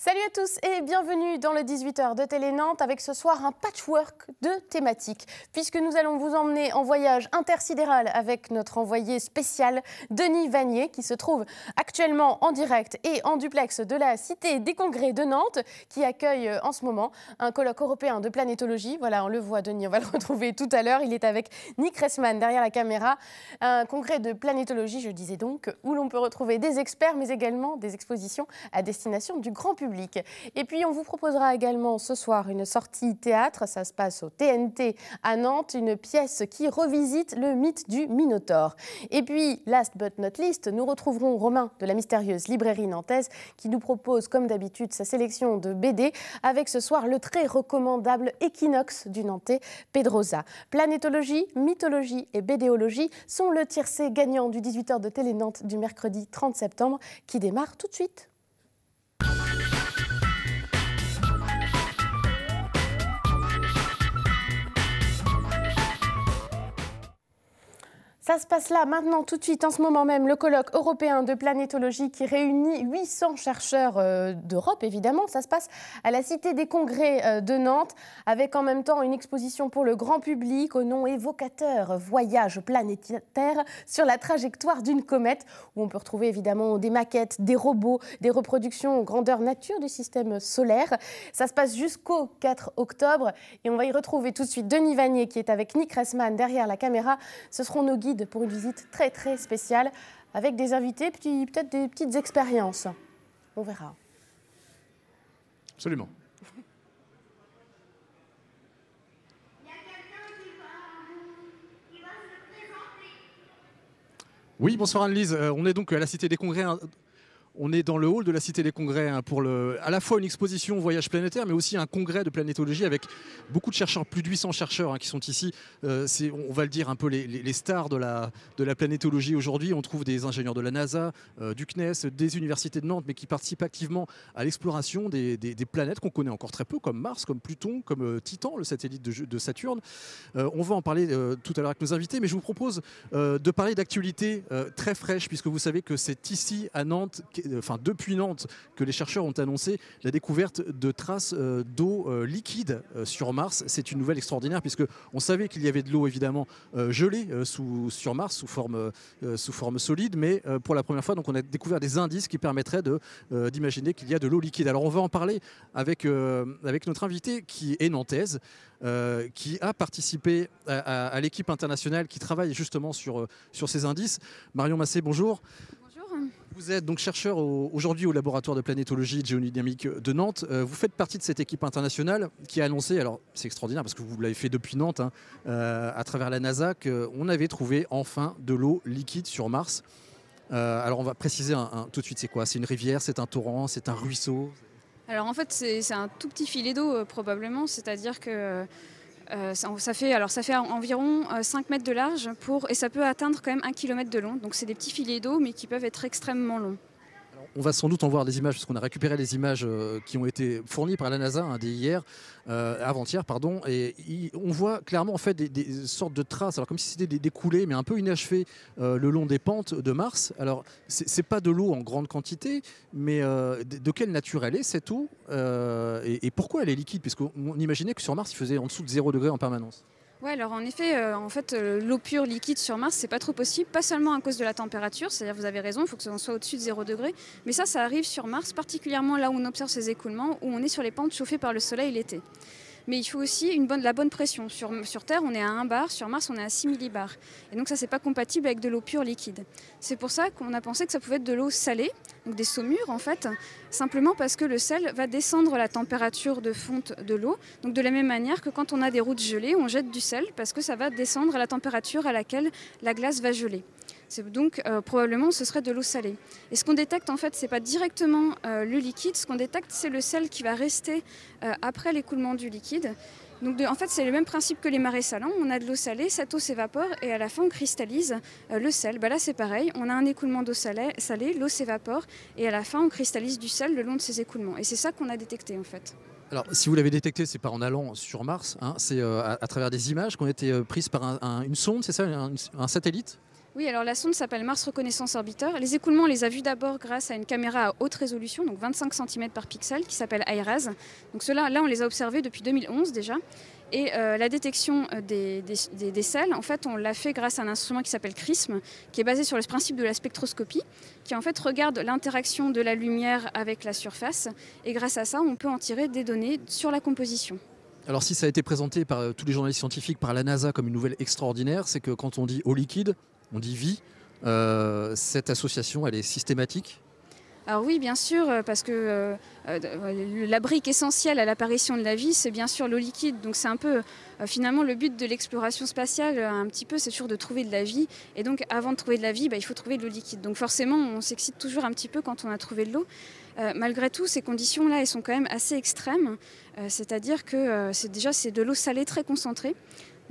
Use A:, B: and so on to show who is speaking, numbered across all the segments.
A: Salut à tous et bienvenue dans le 18h de Télé Nantes avec ce soir un patchwork de thématiques puisque nous allons vous emmener en voyage intersidéral avec notre envoyé spécial Denis Vanier qui se trouve actuellement en direct et en duplex de la Cité des Congrès de Nantes qui accueille en ce moment un colloque européen de planétologie. Voilà, on le voit Denis, on va le retrouver tout à l'heure. Il est avec Nick Ressman derrière la caméra. Un congrès de planétologie, je disais donc, où l'on peut retrouver des experts mais également des expositions à destination du grand public. Et puis on vous proposera également ce soir une sortie théâtre, ça se passe au TNT à Nantes, une pièce qui revisite le mythe du Minotaure. Et puis, last but not least, nous retrouverons Romain de la mystérieuse librairie nantaise qui nous propose comme d'habitude sa sélection de BD avec ce soir le très recommandable Équinoxe du Nantais Pedrosa. Planétologie, mythologie et BDologie sont le tiercé gagnant du 18h de Télé Nantes du mercredi 30 septembre qui démarre tout de suite. Ça se passe là, maintenant, tout de suite, en ce moment même, le colloque européen de planétologie qui réunit 800 chercheurs d'Europe, évidemment. Ça se passe à la Cité des Congrès de Nantes, avec en même temps une exposition pour le grand public au nom évocateur Voyage planétaire sur la trajectoire d'une comète, où on peut retrouver évidemment des maquettes, des robots, des reproductions grandeur nature du système solaire. Ça se passe jusqu'au 4 octobre et on va y retrouver tout de suite Denis Vanier qui est avec Nick Ressman derrière la caméra. Ce seront nos guides pour une visite très très spéciale avec des invités, peut-être des petites expériences. On verra.
B: Absolument. Oui, bonsoir Anne-Lise. On est donc à la Cité des Congrès. On est dans le hall de la Cité des Congrès pour à la fois une exposition voyage planétaire, mais aussi un congrès de planétologie avec beaucoup de chercheurs, plus de 800 chercheurs qui sont ici. On va le dire un peu les stars de la planétologie aujourd'hui. On trouve des ingénieurs de la NASA, du CNES, des universités de Nantes, mais qui participent activement à l'exploration des planètes qu'on connaît encore très peu, comme Mars, comme Pluton, comme Titan, le satellite de Saturne. On va en parler tout à l'heure avec nos invités, mais je vous propose de parler d'actualités très fraîches, puisque vous savez que c'est ici à Nantes, depuis Nantes, que les chercheurs ont annoncé la découverte de traces d'eau liquide sur Mars. C'est une nouvelle extraordinaire puisqu'on savait qu'il y avait de l'eau évidemment gelée sur Mars sous forme solide, mais pour la première fois donc, on a découvert des indices qui permettraient d'imaginer qu'il y a de l'eau liquide. Alors on va en parler avec notre invitée qui est nantaise, qui a participé à l'équipe internationale qui travaille justement sur ces indices. Marion Massé, bonjour. Vous êtes donc chercheur aujourd'hui au laboratoire de planétologie et de géodynamique de Nantes. Vous faites partie de cette équipe internationale qui a annoncé, alors c'est extraordinaire parce que vous l'avez fait depuis Nantes, à travers la NASA, qu'on avait trouvé enfin de l'eau liquide sur Mars. Alors on va préciser tout de suite, c'est quoi? C'est une rivière, c'est un torrent, c'est un ruisseau?
C: Alors en fait c'est un tout petit filet d'eau probablement, c'est-à-dire que ça fait environ 5 mètres de large et ça peut atteindre quand même 1 km de long. Donc c'est des petits filets d'eau mais qui peuvent être extrêmement longs.
B: Alors, on va sans doute en voir des images parce qu'on a récupéré les images qui ont été fournies par la NASA dès avant-hier, pardon, et on voit clairement en fait des sortes de traces, alors comme si c'était des coulées, mais un peu inachevées le long des pentes de Mars. Alors c'est pas de l'eau en grande quantité, mais de quelle nature elle est cette eau et pourquoi elle est liquide, puisqu'on imaginait que sur Mars il faisait en dessous de 0 degré en permanence.
C: Ouais, alors en effet, l'eau pure liquide sur Mars, c'est pas trop possible, pas seulement à cause de la température, c'est-à-dire vous avez raison, il faut que ça soit au-dessus de 0 degré, mais ça arrive sur Mars, particulièrement là où on observe ces écoulements, où on est sur les pentes chauffées par le soleil l'été. Mais il faut aussi la bonne pression. Sur Terre, on est à 1 bar, sur Mars, on est à 6 millibars. Et donc ça, c'est pas compatible avec de l'eau pure liquide. C'est pour ça qu'on a pensé que ça pouvait être de l'eau salée, donc des saumures en fait, simplement parce que le sel va descendre la température de fonte de l'eau. Donc de la même manière que quand on a des routes gelées, on jette du sel parce que ça va descendre à la température à laquelle la glace va geler. Donc probablement ce serait de l'eau salée. Et ce qu'on détecte en fait, c'est pas directement le liquide, ce qu'on détecte c'est le sel qui va rester après l'écoulement du liquide. Donc en fait c'est le même principe que les marais salants, on a de l'eau salée, cette eau s'évapore et à la fin on cristallise le sel. Là c'est pareil, on a un écoulement d'eau salée, l'eau s'évapore et à la fin on cristallise du sel le long de ces écoulements. Et c'est ça qu'on a détecté en fait.
B: Alors, si vous l'avez détecté, c'est pas en allant sur Mars, c'est à travers des images qui ont été prises par une sonde, c'est ça, un satellite?
C: Oui, alors la sonde s'appelle Mars Reconnaissance Orbiter. Les écoulements, on les a vus d'abord grâce à une caméra à haute résolution, donc 25 cm par pixel, qui s'appelle IRAS. Donc ceux-là, là, on les a observés depuis 2011 déjà. Et la détection des sels, en fait, on l'a fait grâce à un instrument qui s'appelle CRISM, qui est basé sur le principe de la spectroscopie, qui en fait regarde l'interaction de la lumière avec la surface. Et grâce à ça, on peut en tirer des données sur la composition.
B: Alors si ça a été présenté par tous les journalistes scientifiques, par la NASA comme une nouvelle extraordinaire, c'est que quand on dit eau liquide, on dit vie. Cette association, elle est systématique?
C: Alors oui, bien sûr, parce que la brique essentielle à l'apparition de la vie, c'est bien sûr l'eau liquide. Donc c'est un peu, finalement, le but de l'exploration spatiale, un petit peu, c'est toujours de trouver de la vie. Et donc avant de trouver de la vie, il faut trouver de l'eau liquide. Donc forcément, on s'excite toujours un petit peu quand on a trouvé de l'eau. Malgré tout, ces conditions-là, elles sont quand même assez extrêmes. C'est-à-dire que c'est de l'eau salée très concentrée.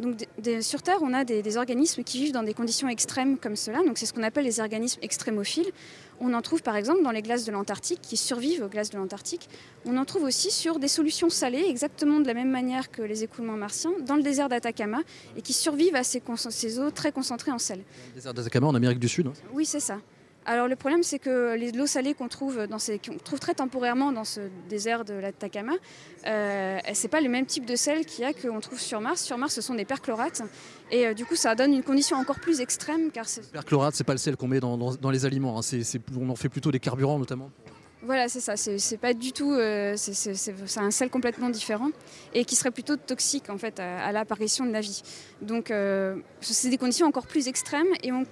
C: Donc, sur Terre, on a des organismes qui vivent dans des conditions extrêmes comme cela. Donc, c'est ce qu'on appelle les organismes extrémophiles. On en trouve par exemple dans les glaces de l'Antarctique, qui survivent aux glaces de l'Antarctique. On en trouve aussi sur des solutions salées, exactement de la même manière que les écoulements martiens, dans le désert d'Atacama, et qui survivent à ces eaux très concentrées en sel.
B: Le désert d'Atacama en Amérique du Sud, hein.
C: Oui, c'est ça. Alors le problème, c'est que l'eau salée qu'on trouve très temporairement dans ce désert de l'Atacama, c'est pas le même type de sel qu'on trouve sur Mars. Sur Mars, ce sont des perchlorates. Et du coup, ça donne une condition encore plus extrême.
B: Perchlorate, c'est pas le sel qu'on met dans les aliments, hein. On en fait plutôt des carburants notamment.
C: Voilà, c'est ça. C'est pas du tout. C'est un sel complètement différent et qui serait plutôt toxique en fait à l'apparition de la vie. Donc, c'est des conditions encore plus extrêmes et on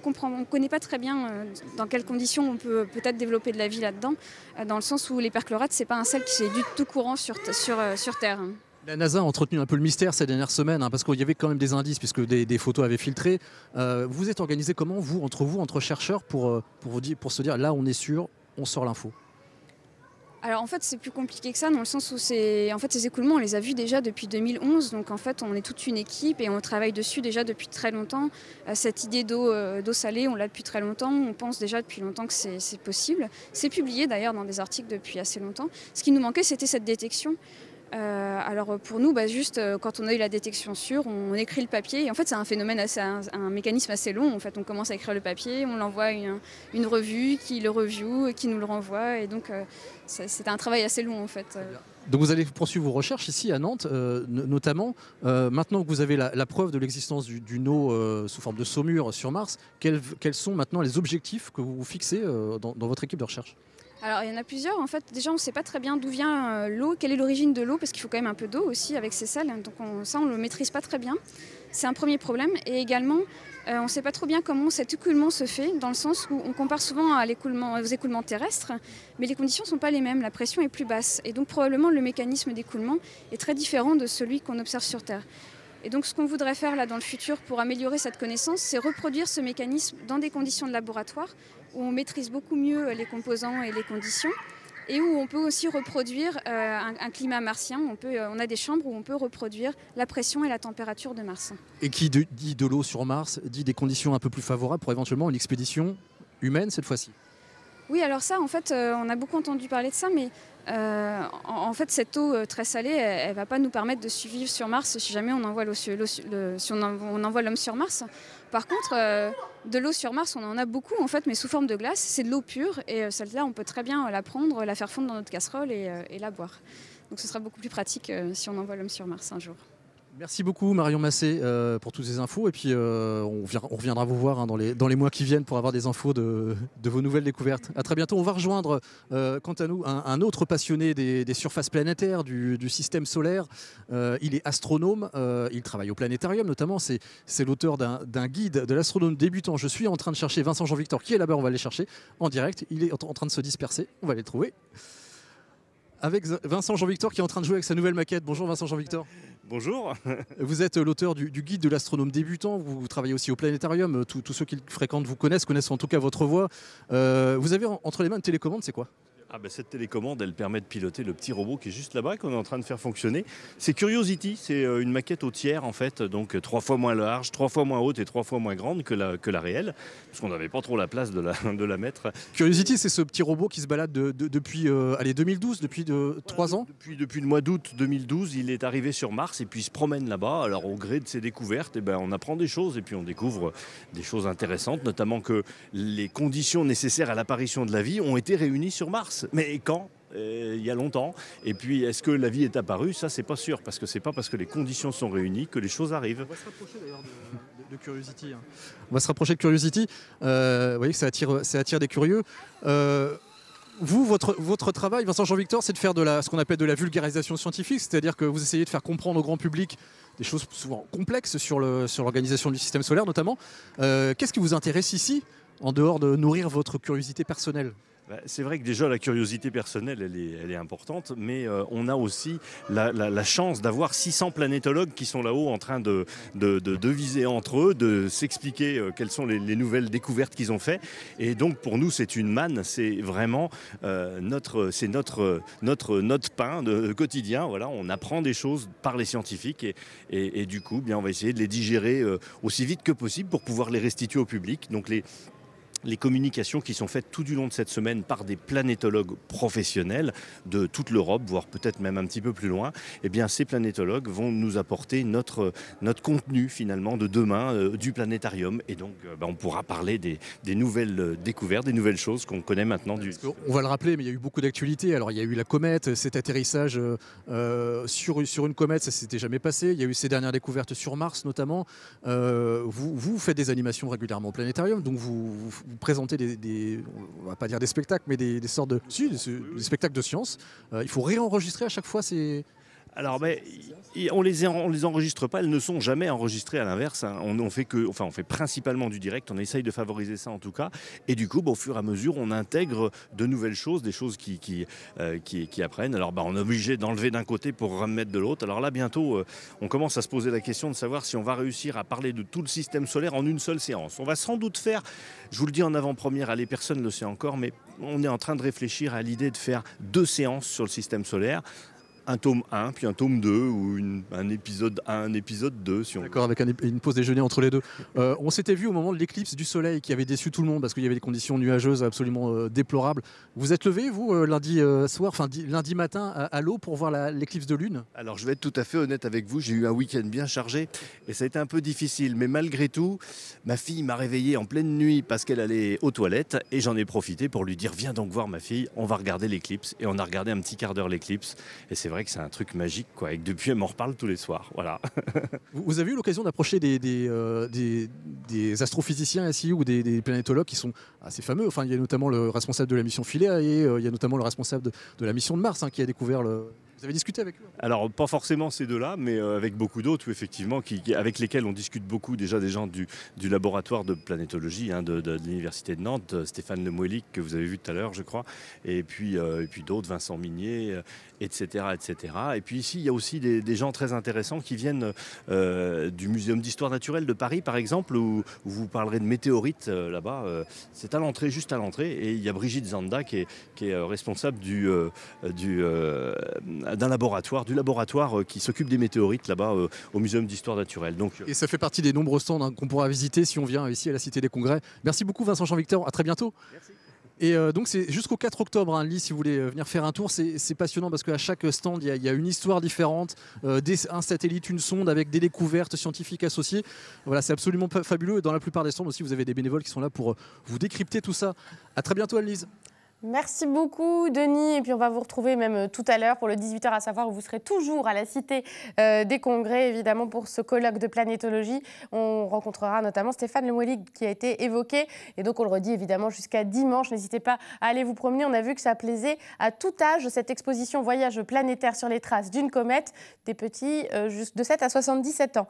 C: connaît pas très bien dans quelles conditions on peut peut-être développer de la vie là-dedans, dans le sens où les perchlorates, c'est pas un sel qui est du tout courant sur Terre.
B: La NASA a entretenu un peu le mystère ces dernières semaines, hein, parce qu'il y avait quand même des indices, puisque des photos avaient filtré. Vous êtes organisé comment, entre chercheurs, pour se dire là, on est sûr, on sort l'info?
C: Alors en fait c'est plus compliqué que ça dans le sens où ces écoulements on les a vus déjà depuis 2011, donc en fait on est toute une équipe et on travaille dessus déjà depuis très longtemps. Cette idée d'eau salée on l'a depuis très longtemps, on pense déjà depuis longtemps que c'est possible. C'est publié d'ailleurs dans des articles depuis assez longtemps. Ce qui nous manquait c'était cette détection. Alors pour nous, juste quand on a eu la détection sûre, on écrit le papier. Et en fait, c'est un phénomène un mécanisme assez long. En fait, on commence à écrire le papier, on l'envoie à une revue qui le review, qui nous le renvoie. Et donc, c'était un travail assez long en fait.
B: Donc vous allez poursuivre vos recherches ici à Nantes, notamment. Maintenant que vous avez la preuve de l'existence d'une eau sous forme de saumure sur Mars, quels sont maintenant les objectifs que vous vous fixez dans votre équipe de recherche?
C: Alors il y en a plusieurs en fait. Déjà on ne sait pas très bien d'où vient l'eau, quelle est l'origine de l'eau, parce qu'il faut quand même un peu d'eau aussi avec ces sels. Donc ça on ne le maîtrise pas très bien. C'est un premier problème. Et également on ne sait pas trop bien comment cet écoulement se fait, dans le sens où on compare souvent aux écoulements terrestres, mais les conditions ne sont pas les mêmes, la pression est plus basse. Et donc probablement le mécanisme d'écoulement est très différent de celui qu'on observe sur Terre. Et donc ce qu'on voudrait faire là dans le futur pour améliorer cette connaissance, c'est reproduire ce mécanisme dans des conditions de laboratoire où on maîtrise beaucoup mieux les composants et les conditions et où on peut aussi reproduire un climat martien. On a des chambres où on peut reproduire la pression et la température de Mars.
B: Et qui dit de l'eau sur Mars, dit des conditions un peu plus favorables pour éventuellement une expédition humaine cette fois-ci?
C: Oui, alors ça, en fait, on a beaucoup entendu parler de ça, mais en fait, cette eau très salée, elle ne va pas nous permettre de survivre sur Mars si jamais on envoie on envoie l'homme sur Mars. Par contre, de l'eau sur Mars, on en a beaucoup, en fait, mais sous forme de glace. C'est de l'eau pure et celle-là, on peut très bien la prendre, la faire fondre dans notre casserole et la boire. Donc ce sera beaucoup plus pratique si on envoie l'homme sur Mars un jour.
B: Merci beaucoup Marion Massé pour toutes ces infos et puis on reviendra vous voir dans les mois qui viennent pour avoir des infos de vos nouvelles découvertes. À très bientôt. On va rejoindre quant à nous un autre passionné des surfaces planétaires, du système solaire. Il est astronome, il travaille au planétarium notamment, c'est l'auteur d'un guide de l'astronome débutant. Je suis en train de chercher Vincent Jean-Victor qui est là-bas, on va aller chercher en direct. Il est en train de se disperser, on va les trouver. Avec Vincent Jean-Victor qui est en train de jouer avec sa nouvelle maquette. Bonjour Vincent Jean-Victor.
D: Bonjour.
B: Vous êtes l'auteur du guide de l'astronome débutant, vous travaillez aussi au planétarium, tous ceux qui le fréquentent vous connaissent en tout cas votre voix. Vous avez entre les mains une télécommande, c'est quoi?
D: Cette télécommande, elle permet de piloter le petit robot qui est juste là-bas, qu'on est en train de faire fonctionner. C'est Curiosity, c'est une maquette au tiers en fait, donc 3 fois moins large, 3 fois moins haute et 3 fois moins grande que la réelle, parce qu'on n'avait pas trop la place de la mettre.
B: Curiosity, c'est ce petit robot qui se balade depuis 2012, depuis 3 ans.
D: Depuis le mois d'août 2012, il est arrivé sur Mars et puis il se promène là-bas. Alors au gré de ses découvertes, on apprend des choses et puis on découvre des choses intéressantes, notamment que les conditions nécessaires à l'apparition de la vie ont été réunies sur Mars. Mais quand ? Il y a longtemps. Et puis, est-ce que la vie est apparue ? Ça, c'est pas sûr, parce que c'est pas parce que les conditions sont réunies que les choses arrivent.
B: On va se rapprocher d'ailleurs de Curiosity. On va se rapprocher de Curiosity. Vous voyez que ça attire des curieux. Vous, votre travail, Vincent Jean-Victor, c'est de faire ce qu'on appelle de la vulgarisation scientifique, c'est-à-dire que vous essayez de faire comprendre au grand public des choses souvent complexes sur l'organisation du système solaire notamment. Qu'est-ce qui vous intéresse ici, en dehors de nourrir votre curiosité personnelle ?
D: C'est vrai que déjà la curiosité personnelle elle est importante, mais on a aussi la chance d'avoir 600 planétologues qui sont là-haut en train de viser entre eux, de s'expliquer quelles sont les nouvelles découvertes qu'ils ont fait. Et donc pour nous c'est une manne, c'est vraiment notre pain de quotidien. Voilà, on apprend des choses par les scientifiques et du coup on va essayer de les digérer aussi vite que possible pour pouvoir les restituer au public. Donc les communications qui sont faites tout du long de cette semaine par des planétologues professionnels de toute l'Europe, voire peut-être même un petit peu plus loin, ces planétologues vont nous apporter notre contenu finalement de demain du planétarium. Et donc on pourra parler des nouvelles découvertes, des nouvelles choses qu'on connaît maintenant.
B: On va le rappeler, mais il y a eu beaucoup d'actualités. Alors il y a eu la comète, cet atterrissage sur une comète, ça ne s'était jamais passé. Il y a eu ces dernières découvertes sur Mars notamment. Vous faites des animations régulièrement au planétarium, donc vous présenter on va pas dire des spectacles, mais des sortes des spectacles de science. Il faut réenregistrer à chaque fois ces...
D: Alors, on les enregistre pas, elles ne sont jamais enregistrées à l'inverse. On fait principalement du direct, on essaye de favoriser ça en tout cas. Et du coup, au fur et à mesure, on intègre de nouvelles choses, des choses qui apprennent. Alors, on est obligé d'enlever d'un côté pour remettre de l'autre. Alors là, bientôt, on commence à se poser la question de savoir si on va réussir à parler de tout le système solaire en une seule séance. On va sans doute faire, je vous le dis en avant-première, allez, personne ne le sait encore, mais on est en train de réfléchir à l'idée de faire 2 séances sur le système solaire. Un tome 1, puis un tome 2, ou un épisode 1, un épisode 2. Si on...
B: D'accord, avec une pause déjeuner entre les deux. On s'était vu au moment de l'éclipse du soleil qui avait déçu tout le monde parce qu'il y avait des conditions nuageuses absolument déplorables. Vous êtes levé, vous, lundi matin à l'eau pour voir l'éclipse de lune ?
D: Alors, je vais être tout à fait honnête avec vous, j'ai eu un week-end bien chargé et ça a été un peu difficile. Mais malgré tout, ma fille m'a réveillé en pleine nuit parce qu'elle allait aux toilettes et j'en ai profité pour lui dire « Viens donc voir ma fille, on va regarder l'éclipse ». Et on a regardé un petit quart d'heure l'éclipse et c'est vrai que c'est un truc magique, quoi. Et que depuis, elle m'en reparle tous les soirs. Voilà.
B: Vous avez eu l'occasion d'approcher des astrophysiciens ici ou des planétologues qui sont assez fameux. Enfin, il y a notamment le responsable de la mission Philae et il y a notamment le responsable de la mission de Mars qui a découvert le... Vous avez discuté avec eux ?
D: Alors, pas forcément ces deux-là, mais avec beaucoup d'autres, effectivement, avec lesquels on discute beaucoup. Déjà des gens du laboratoire de planétologie de l'Université de Nantes, Stéphane Lemoylic, que vous avez vu tout à l'heure, je crois, et puis d'autres, Vincent Minier, etc., etc. Et puis ici, il y a aussi des gens très intéressants qui viennent du Muséum d'Histoire Naturelle de Paris, par exemple, où vous parlerez de météorites là-bas. C'est à l'entrée, juste à l'entrée, et il y a Brigitte Zanda qui est responsable du laboratoire qui s'occupe des météorites là-bas au Muséum d'Histoire Naturelle.
B: Et ça fait partie des nombreux stands qu'on pourra visiter si on vient ici à la Cité des Congrès. Merci beaucoup Vincent Jean-Victor, à très bientôt.
D: Merci.
B: Et donc c'est jusqu'au 4 octobre, Lise, si vous voulez venir faire un tour, c'est passionnant parce qu'à chaque stand, il y a une histoire différente, un satellite, une sonde avec des découvertes scientifiques associées. Voilà, c'est absolument fabuleux. Et dans la plupart des stands aussi, vous avez des bénévoles qui sont là pour vous décrypter tout ça. À très bientôt, Lise.
A: Merci beaucoup Denis, et puis on va vous retrouver même tout à l'heure pour le 18h, à savoir où vous serez toujours à la Cité des Congrès, évidemment pour ce colloque de planétologie. On rencontrera notamment Stéphane Lemoylic qui a été évoqué, et donc on le redit évidemment jusqu'à dimanche. N'hésitez pas à aller vous promener, on a vu que ça plaisait à tout âge, cette exposition Voyage planétaire sur les traces d'une comète, des petits de 7 à 77 ans.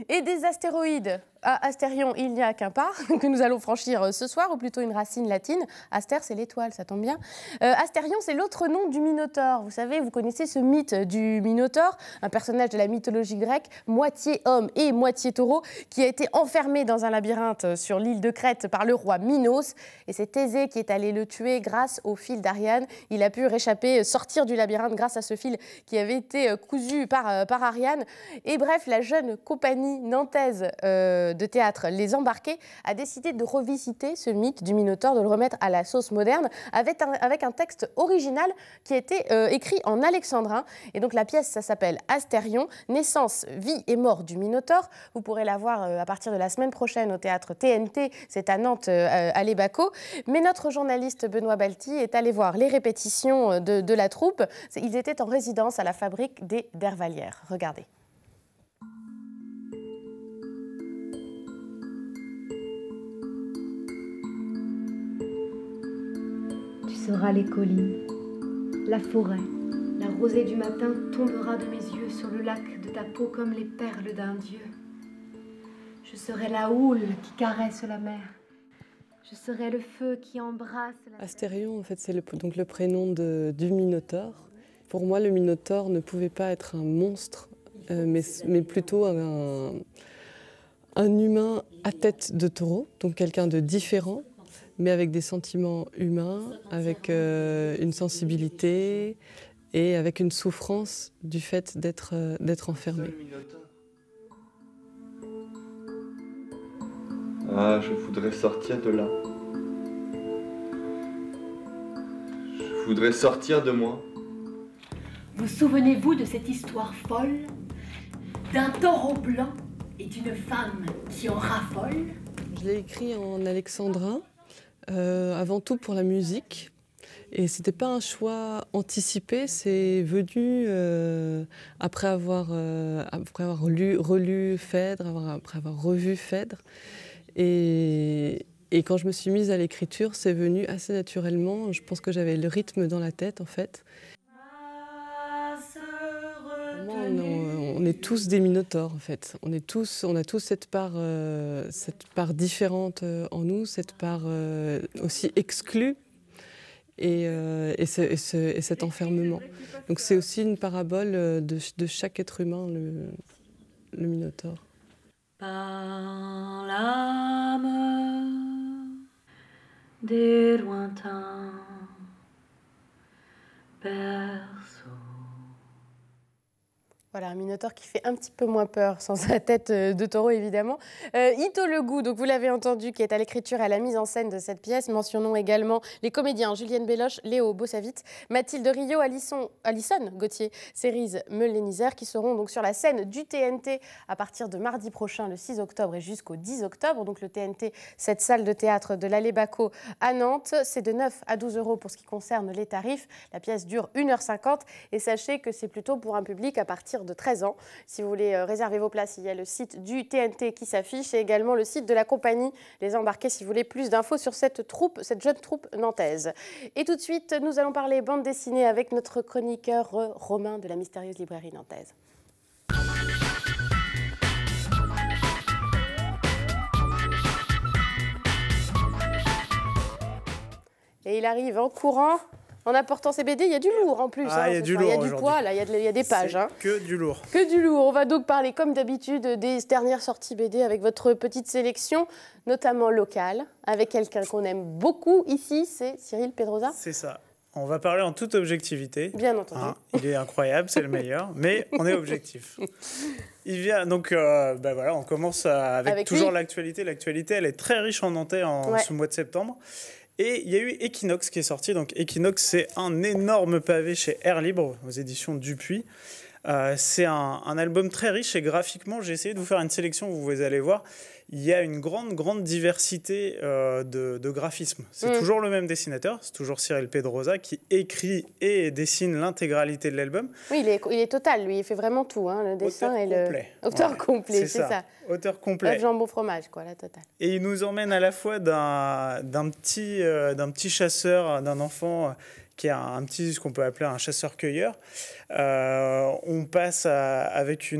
A: Et des astéroïdes à Astérion, il n'y a qu'un pas que nous allons franchir ce soir, ou plutôt une racine latine. Aster, c'est l'étoile, ça tombe bien. Astérion, c'est l'autre nom du Minotaure. Vous savez, vous connaissez ce mythe du Minotaure, un personnage de la mythologie grecque, moitié homme et moitié taureau, qui a été enfermé dans un labyrinthe sur l'île de Crète par le roi Minos. Et c'est Thésée qui est allé le tuer grâce au fil d'Ariane. Il a pu réchapper, sortir du labyrinthe grâce à ce fil qui avait été cousu par Ariane. Et bref, la jeune compagnie nantaise de théâtre Les Embarqués a décidé de revisiter ce mythe du Minotaure, de le remettre à la sauce moderne avec un texte original qui a été écrit en alexandrin. Et donc la pièce, ça s'appelle Astérion, naissance, vie et mort du Minotaure. Vous pourrez la voir à partir de la semaine prochaine au théâtre TNT, c'est à Nantes, à l'Ebaco. Mais notre journaliste Benoît Balti est allé voir les répétitions de la troupe. Ils étaient en résidence à la fabrique des Dervalières. Regardez.
E: Tu seras les collines, la forêt, la rosée du matin tombera de mes yeux sur le lac de ta peau comme les perles d'un dieu. Je serai la houle qui caresse la mer. Je serai le feu qui embrasse la terre.
F: Astérion, en fait, c'est donc le prénom du Minotaure. Pour moi, le Minotaure ne pouvait pas être un monstre, mais plutôt un humain à tête de taureau, donc quelqu'un de différent, mais avec des sentiments humains, avec une sensibilité et avec une souffrance du fait d'être enfermé.
G: Ah, je voudrais sortir de là. Je voudrais sortir de moi.
E: Vous souvenez-vous de cette histoire folle d'un taureau blanc et d'une femme qui en raffole?
F: Je l'ai écrit en alexandrin, avant tout pour la musique. Et c'était pas un choix anticipé, c'est venu après avoir relu Phèdre, après avoir revu Phèdre. Et quand je me suis mise à l'écriture, c'est venu assez naturellement. Je pense que j'avais le rythme dans la tête, en fait. On est tous des minotaures, en fait. On a tous cette part différente en nous, cette part aussi exclue et cet enfermement. Donc c'est aussi une parabole de chaque être humain, le minotaure.
E: Par l'âme des lointains berceaux.
A: Voilà, un Minotaure qui fait un petit peu moins peur, sans sa tête de taureau évidemment. Ito Legout, donc vous l'avez entendu, qui est à l'écriture et à la mise en scène de cette pièce. Mentionnons également les comédiens Julienne Béloche, Léo Bossavit, Mathilde Rio, Alison Gauthier, Cérise Meulénizer, qui seront donc sur la scène du TNT à partir de mardi prochain, le 6 octobre et jusqu'au 10 octobre. Donc le TNT, cette salle de théâtre de l'Allée Baco à Nantes, c'est de 9 à 12 € pour ce qui concerne les tarifs. La pièce dure 1h50 et sachez que c'est plutôt pour un public à partir de 13 ans. Si vous voulez réserver vos places, il y a le site du TNT qui s'affiche et également le site de la compagnie Les Embarqués si vous voulez plus d'infos sur cette jeune troupe nantaise. Et tout de suite, nous allons parler bande dessinée avec notre chroniqueur Romain de la mystérieuse librairie nantaise. Et il arrive en courant. En apportant ces BD, il y a du lourd en plus.
H: Ah, il y a du lourd.
A: Il y a du poids, là, il y a des pages.
H: Que du lourd.
A: Que du lourd. On va donc parler, comme d'habitude, des dernières sorties BD avec votre petite sélection, notamment locale, avec quelqu'un qu'on aime beaucoup ici, c'est Cyril Pedrosa.
H: C'est ça. On va parler en toute objectivité.
A: Bien entendu.
H: Il est incroyable, c'est le meilleur, mais on est objectif. Il vient donc, voilà, on commence avec toujours l'actualité. L'actualité, elle est très riche en Nantais ce mois de septembre. Et il y a eu Equinox qui est sorti. Donc Equinox, c'est un énorme pavé chez Air Libre, aux éditions Dupuis. C'est un album très riche et graphiquement, j'ai essayé de vous faire une sélection, vous allez voir. Il y a une grande diversité de graphismes. C'est toujours le même dessinateur, c'est toujours Cyril Pedrosa qui écrit et dessine l'intégralité de l'album.
A: Oui, il est total, lui, il fait vraiment tout, hein, le dessin et le... Auteur complet, c'est ça.
H: Auteur complet.
A: Jambon fromage, quoi, la totale.
H: Et il nous emmène à la fois d'un petit chasseur, d'un enfant qui est ce qu'on peut appeler un chasseur-cueilleur. On passe avec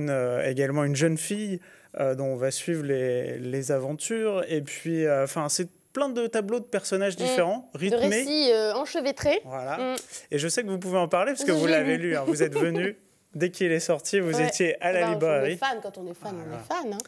H: également une jeune fille dont on va suivre les aventures. Et puis, c'est plein de tableaux de personnages différents, rythmés.
A: De récits enchevêtrés.
H: Voilà. Et je sais que vous pouvez en parler parce que vous l'avez lu. Hein. Vous êtes venu, dès qu'il est sorti, vous étiez à la librairie.
A: On est fan, quand on est fan, on est fan. Hein.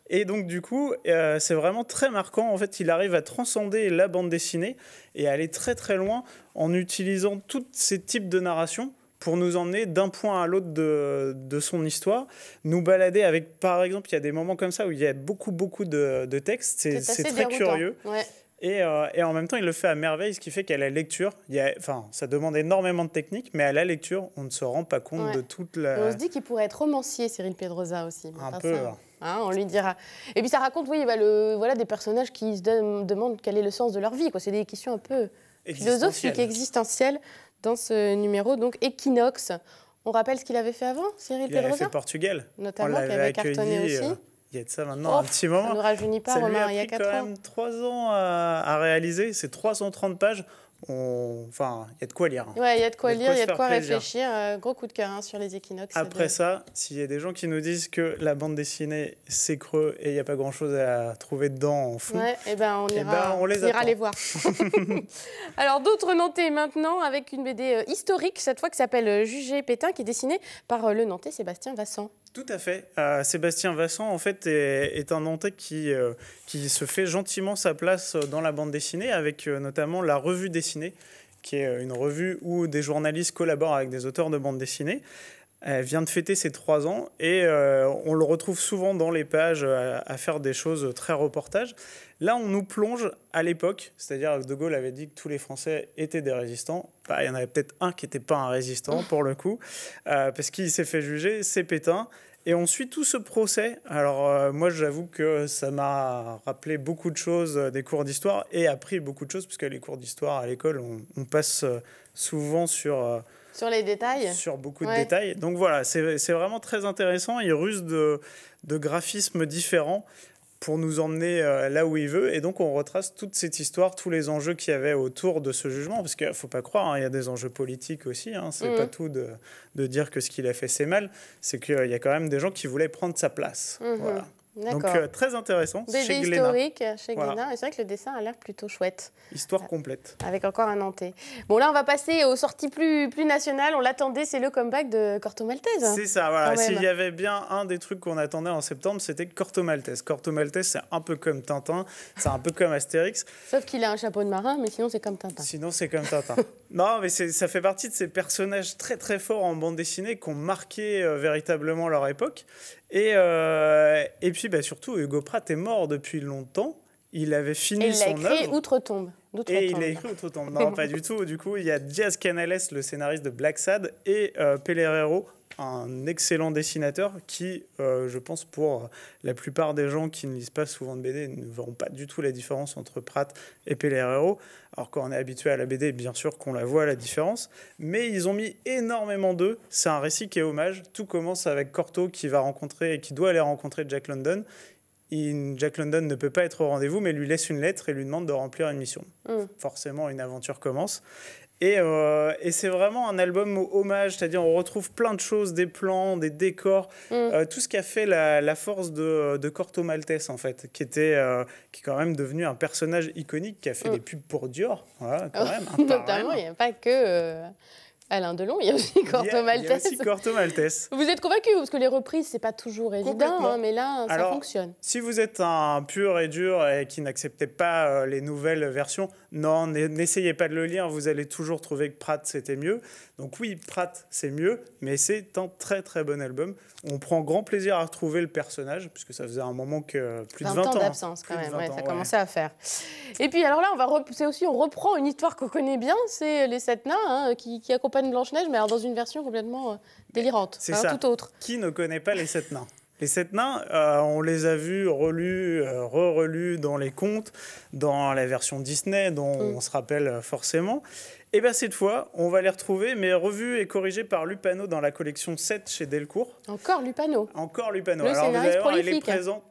H: Et donc du coup, c'est vraiment très marquant. En fait, il arrive à transcender la bande dessinée et à aller très très loin en utilisant tous ces types de narration pour nous emmener d'un point à l'autre de son histoire, nous balader avec, par exemple, il y a des moments comme ça où il y a beaucoup de textes, c'est très curieux.
A: Ouais.
H: Et en même temps, il le fait à merveille, ce qui fait qu'à la lecture, ça demande énormément de technique, mais à la lecture, on ne se rend pas compte de toute la...
A: Et on se dit qu'il pourrait être romancier, Cyril Pedrosa aussi.
H: Un peu.
A: Hein, on lui dira. Et puis ça raconte, des personnages qui se demandent quel est le sens de leur vie. C'est des questions un peu philosophiques, existentielles dans ce numéro. Donc Equinox. On rappelle ce qu'il avait fait avant, Cyril Pedrosa ?
H: Il avait fait Portugal.
A: Notamment, qui avait cartonné aussi.
H: Il y a de ça maintenant un petit moment.
A: Ça ne rajeunit pas, Romain, il y a 4 ans.
H: Ça lui a pris quand même 3 ans à réaliser. C'est 330 pages. Il y a de quoi lire.
A: Oui, il y a de quoi lire, il y a de quoi réfléchir. Gros coup de cœur sur les équinoxes.
H: Après ça, s'il y a des gens qui nous disent que la bande dessinée, c'est creux et il n'y a pas grand-chose à trouver dedans en fond,
A: on ira les voir. Alors, d'autres Nantais maintenant, avec une BD historique, cette fois qui s'appelle Jugé Pétain, qui est dessinée par le Nantais Sébastien Vassant.
H: Tout à fait. Sébastien Vassant, en fait, est un Nantais qui se fait gentiment sa place dans la bande dessinée, avec notamment la Revue dessinée, qui est une revue où des journalistes collaborent avec des auteurs de bande dessinée. Elle vient de fêter ses 3 ans et on le retrouve souvent dans les pages à faire des choses très reportages. Là, on nous plonge à l'époque, c'est-à-dire que De Gaulle avait dit que tous les Français étaient des résistants. Il y en avait peut-être un qui n'était pas un résistant, pour le coup, parce qu'il s'est fait juger, c'est Pétain. Et on suit tout ce procès. Alors, moi, j'avoue que ça m'a rappelé beaucoup de choses des cours d'histoire et appris beaucoup de choses, parce que les cours d'histoire à l'école, on passe souvent sur
A: les détails.
H: Sur beaucoup de détails. Donc voilà, c'est vraiment très intéressant. Il ruse de graphismes différents pour nous emmener là où il veut. Et donc, on retrace toute cette histoire, tous les enjeux qu'il y avait autour de ce jugement. Parce qu'il ne faut pas croire, il y a des enjeux politiques aussi. Ce n'est pas tout de dire que ce qu'il a fait, c'est mal. C'est qu'il y a quand même des gens qui voulaient prendre sa place. Voilà. Donc, très intéressant.
A: BD historique chez Glénat. Et c'est vrai que le dessin a l'air plutôt chouette.
H: Histoire complète.
A: Avec encore un Nantais. Bon, là, on va passer aux sorties plus nationales. On l'attendait, c'est le comeback de Corto Maltese.
H: C'est ça, voilà. S'il y avait bien un des trucs qu'on attendait en septembre, c'était Corto Maltese. Corto Maltese, c'est un peu comme Tintin, c'est un peu comme Astérix.
A: Sauf qu'il a un chapeau de marin, mais sinon, c'est comme Tintin.
H: Sinon, c'est comme Tintin. Non, mais ça fait partie de ces personnages très, très forts en bande dessinée qui ont marqué véritablement leur époque. Et puis, surtout, Hugo Pratt est mort depuis longtemps. Il avait fini son œuvre.
A: Il a écrit Outre-tombe.
H: Il a écrit Outre-tombe. Non, pas du tout. Du coup, il y a Diaz Canales, le scénariste de Black Sad, et Pellerero, un excellent dessinateur qui, je pense, pour la plupart des gens qui ne lisent pas souvent de BD, ne verront pas du tout la différence entre Pratt et Pellerero. Alors quand on est habitué à la BD, bien sûr qu'on la voit, la différence. Mais ils ont mis énormément d'eux. C'est un récit qui est hommage. Tout commence avec Corto qui doit aller rencontrer Jack London. Jack London ne peut pas être au rendez-vous, mais lui laisse une lettre et lui demande de remplir une mission. Forcément, une aventure commence. Et c'est vraiment un album hommage, c'est-à-dire on retrouve plein de choses, des plans, des décors, tout ce qui a fait la force de Corto Maltese, en fait, qui est quand même devenu un personnage iconique, qui a fait des pubs pour Dior, voilà, quand même.
A: Notamment, il n'y a pas que... Alain Delon, il y a aussi Corto Maltese.
H: Il y a aussi Corto Maltese.
A: Vous êtes convaincu, parce que les reprises, c'est pas toujours évident, mais là, ça fonctionne.
H: Si vous êtes un pur et dur et qui n'acceptez pas les nouvelles versions, non, n'essayez pas de le lire, vous allez toujours trouver que Pratt, c'était mieux. Donc oui, Pratt, c'est mieux, mais c'est un très très bon album. On prend grand plaisir à retrouver le personnage, puisque ça faisait un moment que plus de 20 ans.
A: 20 ans d'absence quand même, ça commençait à faire. Et puis alors là, on reprend une histoire qu'on connaît bien, c'est les 7 nains qui accompagnent Blanche-Neige, mais alors dans une version complètement délirante,
H: c'est ça.
A: Tout autre.
H: Qui ne connaît pas les 7 nains ? Les 7 nains, on les a vus relus, re-relus dans les contes, dans la version Disney, dont on se rappelle forcément. Et bien cette fois, on va les retrouver, mais revus et corrigés par Lupano dans la collection 7 chez Delcourt.
A: Encore Lupano.
H: Le
A: alors vous allez voir,
H: il est présent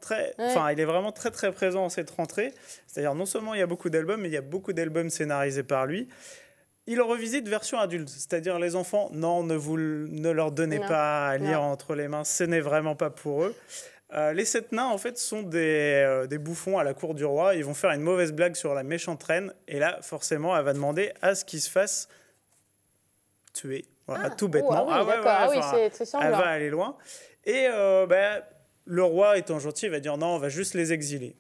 H: il est vraiment très très présent en cette rentrée. C'est-à-dire non seulement il y a beaucoup d'albums, mais il y a beaucoup d'albums scénarisés par lui. Il revisite version adulte, c'est-à-dire les enfants, non, ne leur donnez pas à lire entre les mains, ce n'est vraiment pas pour eux. Les 7 nains, en fait, sont des bouffons à la cour du roi. Ils vont faire une mauvaise blague sur la méchante reine. Et là, forcément, elle va demander à ce qu'il se fasse tuer. Voilà, tout bêtement.
A: C'est sanglant.
H: Elle va aller loin. Et le roi, étant gentil, va dire non, on va juste les exiler.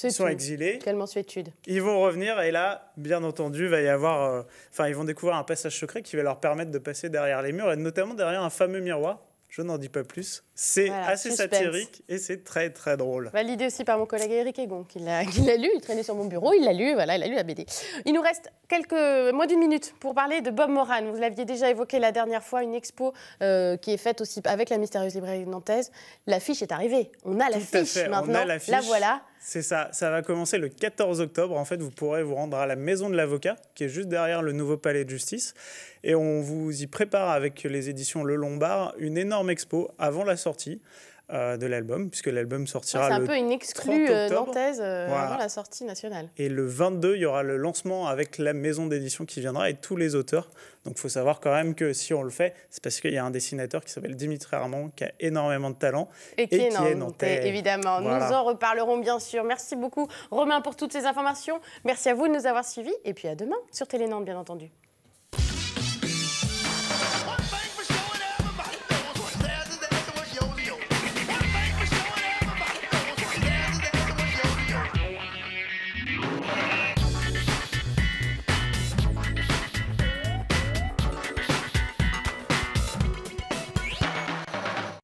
H: Ils sont exilés.
A: Quelle mansuétude.
H: Ils vont revenir et là, bien entendu, va y avoir... ils vont découvrir un passage secret qui va leur permettre de passer derrière les murs et notamment derrière un fameux miroir. Je n'en dis pas plus. C'est assez satirique et c'est très, très drôle.
A: Validé aussi par mon collègue Éric Egon, qui l'a lu. Il traînait sur mon bureau, il l'a lu, il a lu la BD. Il nous reste moins d'une minute pour parler de Bob Moran. Vous l'aviez déjà évoqué la dernière fois, une expo qui est faite aussi avec la mystérieuse librairie nantaise. L'affiche est arrivée. On a l'affiche maintenant. On a l'affiche. La voilà.
H: C'est ça. Ça va commencer le 14 octobre. En fait, vous pourrez vous rendre à la Maison de l'Avocat, qui est juste derrière le nouveau palais de justice. Et on vous y prépare avec les éditions Le Lombard une énorme expo avant la sortie de l'album, puisque l'album sortira le 30 octobre.
A: C'est un peu une exclue nantaise avant la sortie nationale.
H: Et le 22, il y aura le lancement avec la maison d'édition qui viendra et tous les auteurs. Donc il faut savoir quand même que si on le fait, c'est parce qu'il y a un dessinateur qui s'appelle Dimitri Armand, qui a énormément de talent
A: et qui est nantais. Évidemment, voilà. Nous en reparlerons bien sûr. Merci beaucoup Romain pour toutes ces informations. Merci à vous de nous avoir suivis et puis à demain sur Télé Nantes bien entendu.